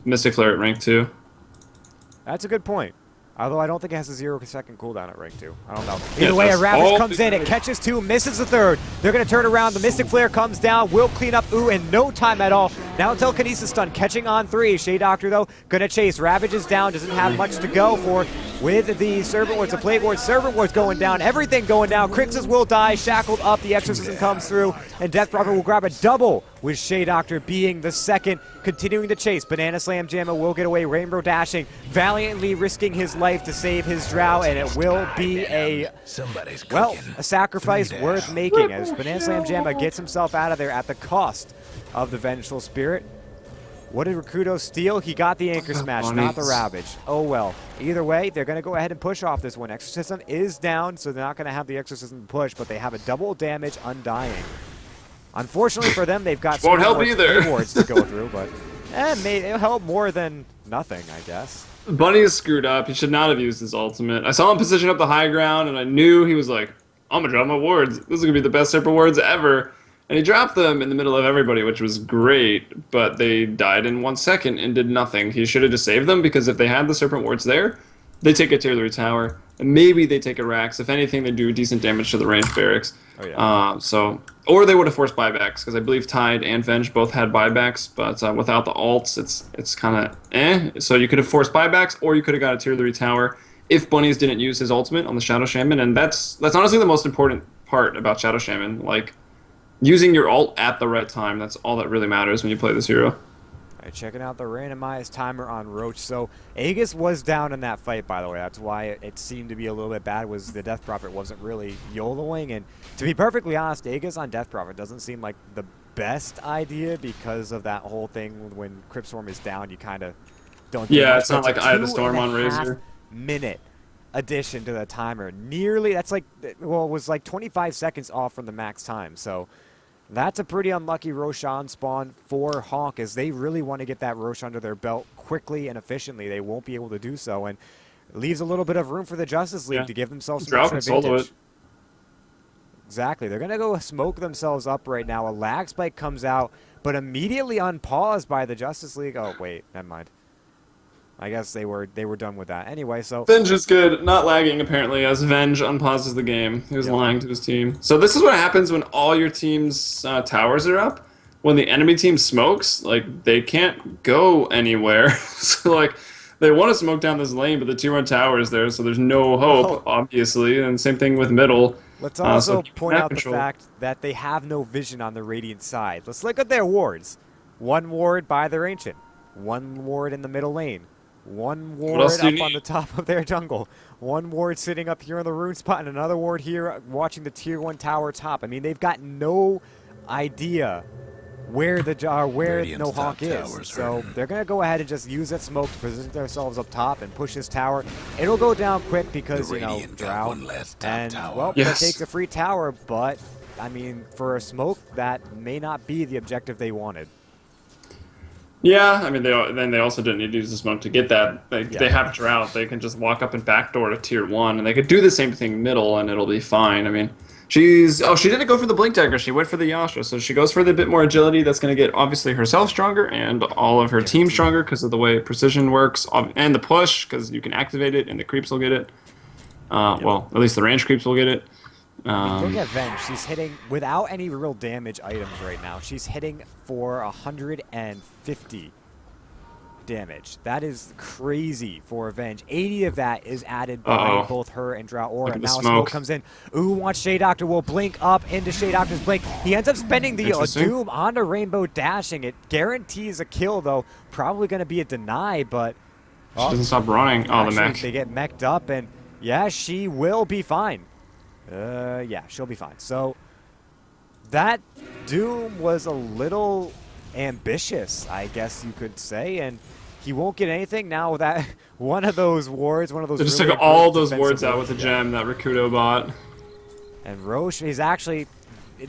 Mystic Flare at rank 2. That's a good point. Although I don't think it has a 0-second cooldown at rank 2. I don't know. Either way, a Ravage all comes in. It catches 2, misses the 3rd. They're going to turn around. The Mystic Flare comes down. Will clean up Ooh in no time at all. Now Telekinesis stun catching on 3. Shade Doctor, though, going to chase. Ravage is down. Doesn't have much to go for. With the Servant Wards, the Plague Wards, Servant Wards going down. Everything going down. Crixus will die. Shackled up. The Exorcism comes through. And Death Prophet will grab a double, with Shade Doctor being the second. Continuing to chase. Banana Slam Jamma will get away. Rainbow dashing. Valiantly risking his life to save his Drow. And it will be a sacrifice worth making, as Banana Slam Jamma gets himself out of there at the cost of the Vengeful Spirit. What did Rakudo steal? He got the Anchor Smash, not the Ravage. Oh well. Either way, they're going to go ahead and push off this one. Exorcism is down, so they're not going to have the Exorcism push, but they have a double damage Undying. Unfortunately for them, they've got Won't help either. Wards to go through, but it'll help more than nothing, I guess. Bunny is screwed up. He should not have used his ultimate. I saw him position up the high ground, and I knew he was like, I'm going to drop my wards. This is going to be the best Serpent Wards ever. And he dropped them in the middle of everybody, which was great, but they died in 1 second and did nothing. He should have just saved them, because if they had the Serpent Wards there, they take a tier 3 tower, and maybe they take a Rax. If anything, they do decent damage to the ranged barracks. Oh, yeah. Or they would have forced buybacks, because I believe Tide and Venge both had buybacks, but without the alts, it's kind of eh. So you could have forced buybacks, or you could have got a tier 3 tower if Bunnies didn't use his ultimate on the Shadow Shaman, and that's honestly the most important part about Shadow Shaman. Like, using your ult at the right time. That's all that really matters when you play this hero. All right, checking out the randomized timer on Roach. So Aegis was down in that fight, by the way. That's why it seemed to be a little bit bad, was the Death Prophet wasn't really YOLOing. And to be perfectly honest, Aegis on Death Prophet doesn't seem like the best idea because of that whole thing. When Cryptstorm is down, you kind of don't do Yeah, much. it's not like Eye of the Storm on 2.5 Razor. minute addition to the timer. Nearly, that's like, well, it was like 25 seconds off from the max time. So that's a pretty unlucky Roshan spawn for Honk, as they really want to get that Rosh under their belt quickly and efficiently. They won't be able to do so, and it leaves a little bit of room for the Justice League to give themselves some extra advantage. Exactly. They're going to go smoke themselves up right now. A lag spike comes out, but immediately unpaused by the Justice League. Oh, wait. Never mind. I guess they were done with that. Anyway, so Venge is good, not lagging apparently, as Venge unpauses the game. He was lying to his team. So this is what happens when all your team's towers are up. When the enemy team smokes, like, they can't go anywhere. So, like, they want to smoke down this lane, but the tier 1 tower is there, so there's no hope, obviously. And same thing with middle. Let's also so point out the fact that they have no vision on the Radiant side. Let's look at their wards. 1 ward by their Ancient. 1 ward in the middle lane. 1 ward up on the top of their jungle. 1 ward sitting up here on the rune spot, and another ward here watching the tier 1 tower top. I mean, they've got no idea where the no Honk is. So they're going to go ahead and just use that smoke to position themselves up top and push this tower. It'll go down quick because, you know, drought. And, well, that takes a free tower, but, I mean, for a smoke, that may not be the objective they wanted. Yeah, I mean, they also didn't need to use the smoke to get that. They have drought. They can just walk up and backdoor to tier 1, and they could do the same thing middle, and it'll be fine. I mean, she didn't go for the Blink Dagger. She went for the Yasha, so she goes for the bit more agility. That's going to get, obviously, herself stronger and all of her team stronger because of the way precision works, and the push, because you can activate it, and the creeps will get it. Well, at least the range creeps will get it. Look at Venge. She's hitting, without any real damage items right now, she's hitting for 150 damage. That is crazy for Venge. 80 of that is added by both her and Drought Aura. Now smoke comes in. Ooh, wants Shade Doctor, will blink up into Shade Doctor's blink. He ends up spending the Doom onto Rainbow Dashing. It guarantees a kill, though. Probably going to be a deny, but... She doesn't stop running. Oh, the mech. They get mech'd up, and yeah, she will be fine. Yeah, she'll be fine. So that Doom was a little ambitious, I guess you could say, and he won't get anything now that one of those wards, one of those. They just really took all those wards out with the gem that Rakuto bought. And Roche is actually,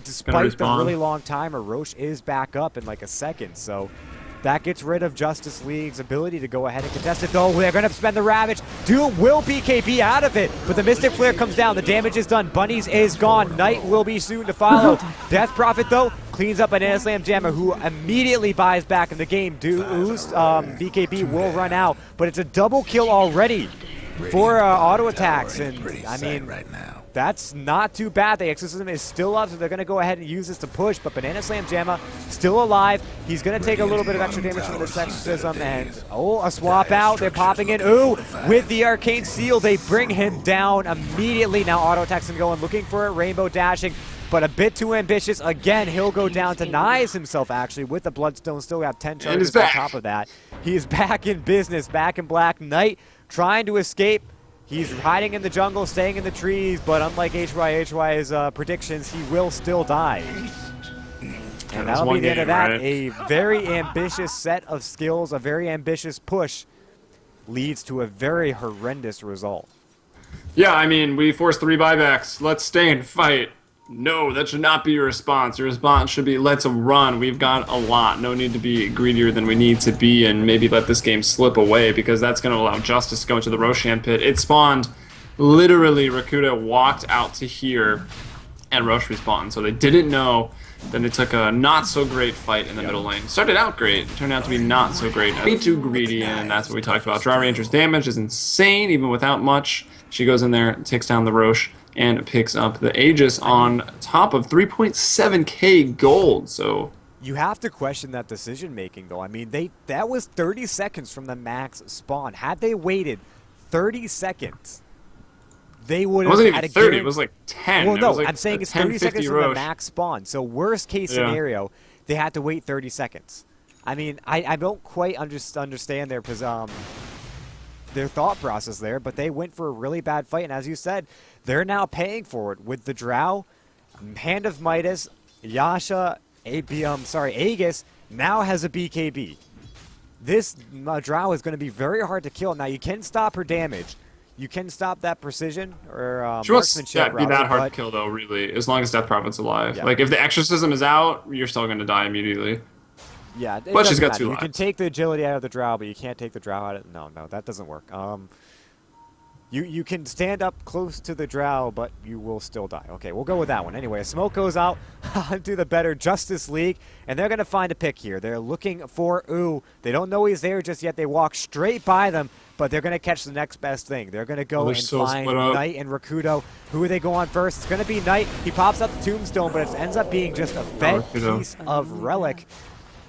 despite the really long timer, Roche is back up in like a second. So that gets rid of Justice League's ability to go ahead and contest it, though. They're going to spend the Ravage. Doom will BKB out of it, but the Mystic Flare comes down. The damage is done. Bunnies is gone. Night will be soon to follow. Death Prophet, though, cleans up Banana Slam Jammer, who immediately buys back in the game. BKB will run out, but it's a double kill already for auto attacks. And, I mean, that's not too bad. The Exorcism is still up, so they're going to go ahead and use this to push, but Banana Slam Jamma still alive. He's going to take a little bit of extra damage from this Exorcism, and, a swap out. They're popping in. Ooh, with the Arcane Seal, they bring him down immediately. Now auto attacks and going, looking for it, Rainbow Dashing, but a bit too ambitious. Again, he'll go down, denies himself, actually, with the Bloodstone. Still got 10 charges on top of that. He is back in business, back in black. Knight trying to escape. He's hiding in the jungle, staying in the trees, but unlike HY's predictions, he will still die. And that'll be the end of that. Right? A very ambitious set of skills, a very ambitious push leads to a very horrendous result. Yeah, I mean, we forced 3 buybacks. Let's stay and fight. No, that should not be your response. Your response should be, let's run. We've got a lot. No need to be greedier than we need to be and maybe let this game slip away, because that's going to allow Justice to go into the Roshan pit. It spawned, literally, Rakuta walked out to here and Rosh respawned. So they didn't know. Then they took a not-so-great fight in the middle lane. Started out great. Turned out to be not so great. Way too greedy, and that's what we talked about. Dry Ranger's damage is insane, even without much. She goes in there, takes down the Rosh, and picks up the Aegis on top of 3.7k gold. So you have to question that decision making, though. I mean, that was 30 seconds from the max spawn. Had they waited 30 seconds, they would It have wasn't even had a 30. It was like 10. Well, It no, was like I'm saying a it's 30 seconds 10-50 from the Roche. max spawn. So worst case Yeah. scenario, they had to wait 30 seconds. I mean, I don't quite understand their thought process there, but they went for a really bad fight, and as you said, they're now paying for it with the Drow, Hand of Midas, Yasha, Aegis now has a BKB. This Drow is going to be very hard to kill. Now, you can stop her damage. You can stop that precision or She wants marksmanship. to be that hard but to kill, though, really, as long as Death Prophet's alive. Yeah. Like, if the Exorcism is out, you're still going to die immediately. yeah, it But she's doesn't got matter. 2 You can lives. take the agility out of the Drow, but you can't take the Drow out of... No, that doesn't work. You can stand up close to the Drow, but you will still die. Okay, we'll go with that one. Anyway, smoke goes out to the better Justice League, and they're going to find a pick here. They're looking for Ooh. They don't know he's there just yet. They walk straight by them, but they're going to catch the next best thing. They're going to go they're and so find split up. Knight and Rakudo. Who are they go on first? It's going to be Knight. He pops out the tombstone, but it ends up being just a fed Rakudo. piece of relic.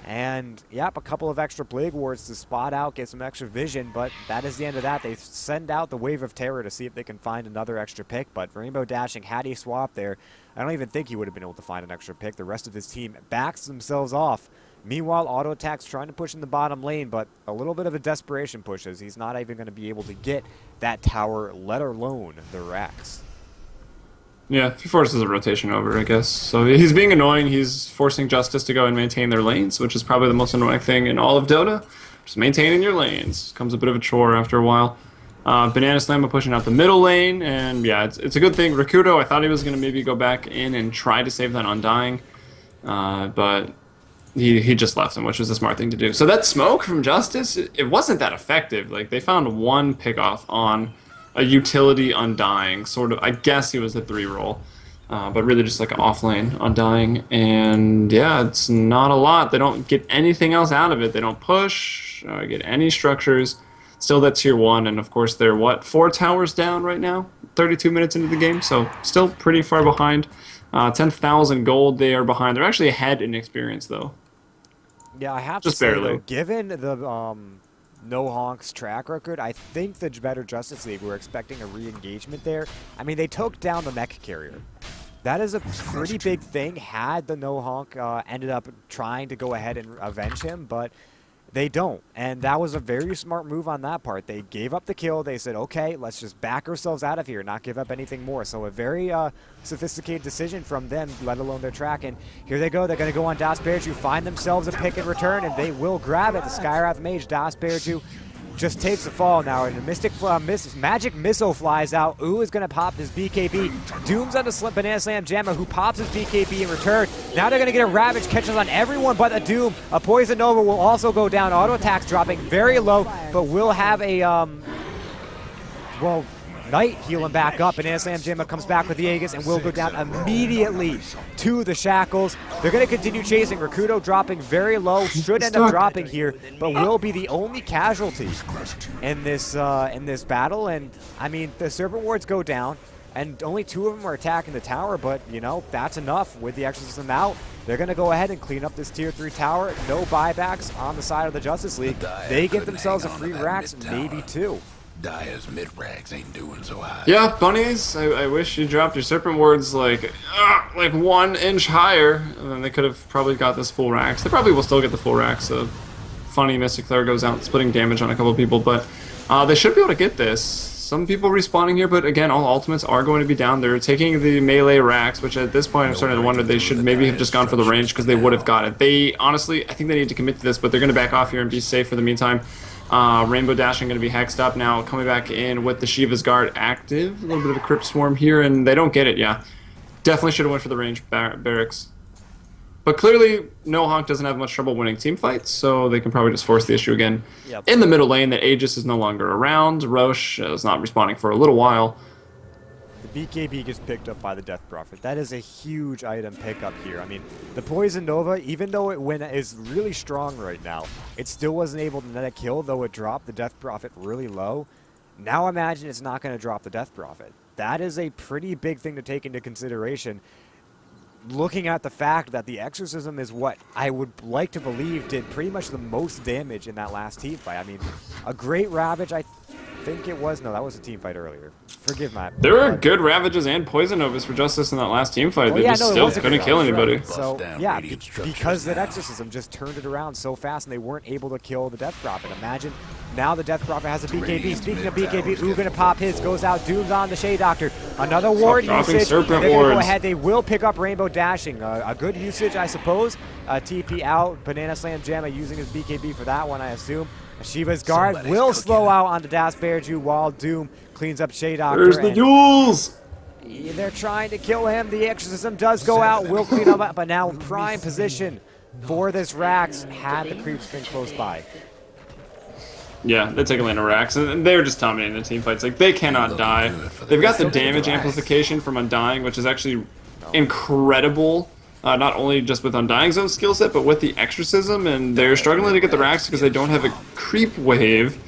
And, yep, a couple of extra Plague Wards to spot out, get some extra vision, but that is the end of that. They send out the Wave of Terror to see if they can find another extra pick, but Rainbow Dashing, had he swapped there, I don't even think he would have been able to find an extra pick. The rest of his team backs themselves off. Meanwhile, Auto Attack's trying to push in the bottom lane, but a little bit of a desperation pushes. He's not even going to be able to get that tower, let alone the Rex. Yeah, he forces a rotation over, I guess. So he's being annoying. He's forcing Justice to go and maintain their lanes, which is probably the most annoying thing in all of Dota. Just maintaining your lanes. Comes a bit of a chore after a while. Banana Slamma pushing out the middle lane, and yeah, it's a good thing. Rakudo, I thought he was going to maybe go back in and try to save that Undying, but he just left him, which was a smart thing to do. So that smoke from Justice, it wasn't that effective. Like, they found one pickoff on a utility Undying, sort of. I guess he was the 3-roll, but really just like an off-lane Undying. And yeah, it's not a lot. They don't get anything else out of it. They don't push, get any structures. Still that tier 1, and of course they're, 4 towers down right now? 32 minutes into the game, so still pretty far behind. 10,000 gold they are behind. They're actually ahead in experience, though. Yeah, I have Just to say, barely. though, given the no Honk's track record, I think the better Justice League were expecting a re-engagement there. I mean, they took down the mech carrier. That is a pretty big thing. Had the no Honk ended up trying to go ahead and avenge him, but they don't. And that was a very smart move on that part. They gave up the kill. They said, okay, let's just back ourselves out of here, not give up anything more. So a very sophisticated decision from them, let alone their track. And here they go. They're going to go on Das Bearju, find themselves a pick in return, and they will grab it. The Skywrath Mage, Das Bearju, just takes the fall now, and the magic missile flies out. Ooh is going to pop his BKB. Doom's on the Banana Slam Jammer, who pops his BKB in return. Now they're going to get a Ravage, catches on everyone but the Doom. A Poison Nova will also go down. Auto attacks dropping very low, but will have a, Knight healing back up. Banana Slam Jammer comes back with the Aegis and will go down immediately to the Shackles. They're going to continue chasing. Rakudo dropping very low. Should end up dropping here, but will be the only casualty in this battle. And, I mean, the Serpent Wards go down, and only 2 of them are attacking the tower, but, you know, that's enough. With the Exorcism out, they're going to go ahead and clean up this Tier 3 tower. No buybacks on the side of the Justice League. They get themselves a free racks, maybe 2. Dire's mid-rags ain't doing so hot. Yeah, bunnies, I wish you dropped your Serpent Wards like 1 inch higher, and then they could have probably got this full racks. They probably will still get the full racks. So funny Mystic Flare goes out, splitting damage on a couple people, but they should be able to get this. Some people respawning here, but again, all ultimates are going to be down. They're taking the melee racks, which at this point I'm starting to wonder they should maybe have just gone for the range because they would have got it. They, honestly, I think they need to commit to this, but they're going to back off here and be safe for the meantime. Rainbow Dashing going to be hexed up now, coming back in with the Shiva's Guard active. A little bit of a Crypt Swarm here, and they don't get it, yeah. Definitely should have went for the range barracks. But clearly, no Honk doesn't have much trouble winning team fights, so they can probably just force the issue again. Yep. In the middle lane, that Aegis is no longer around. Roche is not responding for a little while. The BKB gets picked up by the Death Prophet. That is a huge item pickup here. I mean, the Poison Nova, even though it is really strong right now, it still wasn't able to net a kill, though it dropped the Death Prophet really low. Now imagine it's not going to drop the Death Prophet. That is a pretty big thing to take into consideration, looking at the fact that the Exorcism is what I would like to believe did pretty much the most damage in that last team fight. I mean, a great Ravage, think it was. No, that was a team fight earlier. Forgive Matt. There were good Ravages and Poison Novas for Justice in that last team fight. Oh, They yeah, just no, it still was a couldn't good kill fight. anybody. So, Bust down yeah, radiant structures because the now. Exorcism just turned it around so fast and they weren't able to kill the Death Prophet. Imagine now the Death Prophet has a BKB. Radiant's Speaking of mid BKB, tower's Ooh gonna getting pop his, full. goes out, Doom's on the Shade Doctor. Another ward dropping usage. Serpent They're gonna go wards. ahead. They will pick up Rainbow Dashing. A good usage, I suppose. TP out, Banana Slam Jamma using his BKB for that one, I assume. Shiva's Guard Somebody's will cooking. slow out onto Das Bearju while Doom cleans up Shade Doctor. There's the and duels! they're trying to kill him. The Exorcism does go out. Will clean up, but now in prime position for this Rax had the creeps been close by. Yeah, they're taking lane of Rax, and they're just dominating the team fights. Like, they cannot Looking die. good for the They've got the rest of the damage Rax. amplification from Undying, which is actually incredible. Not only just with Undying Zone skill set, but with the Exorcism, and they're struggling to get the Rax because they don't have a creep wave.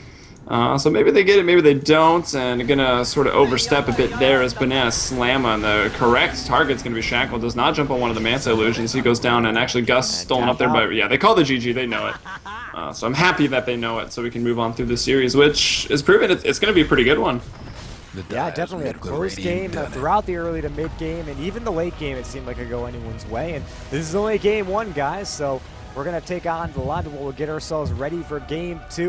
So maybe they get it, maybe they don't, and gonna sort of overstep a bit there as Banana Slam on the correct target's gonna be Shackle. Does not jump on one of the Manta illusions. He goes down, and actually Gus stolen up there by, yeah, they call the GG, they know it. So I'm happy that they know it, so we can move on through the series, which is proven it's gonna be a pretty good one. Yeah, definitely a close game throughout the early to mid game, and even the late game it seemed like it could go anyone's way. And this is only game one, guys, so we're going to take on the line, but we'll get ourselves ready for game two.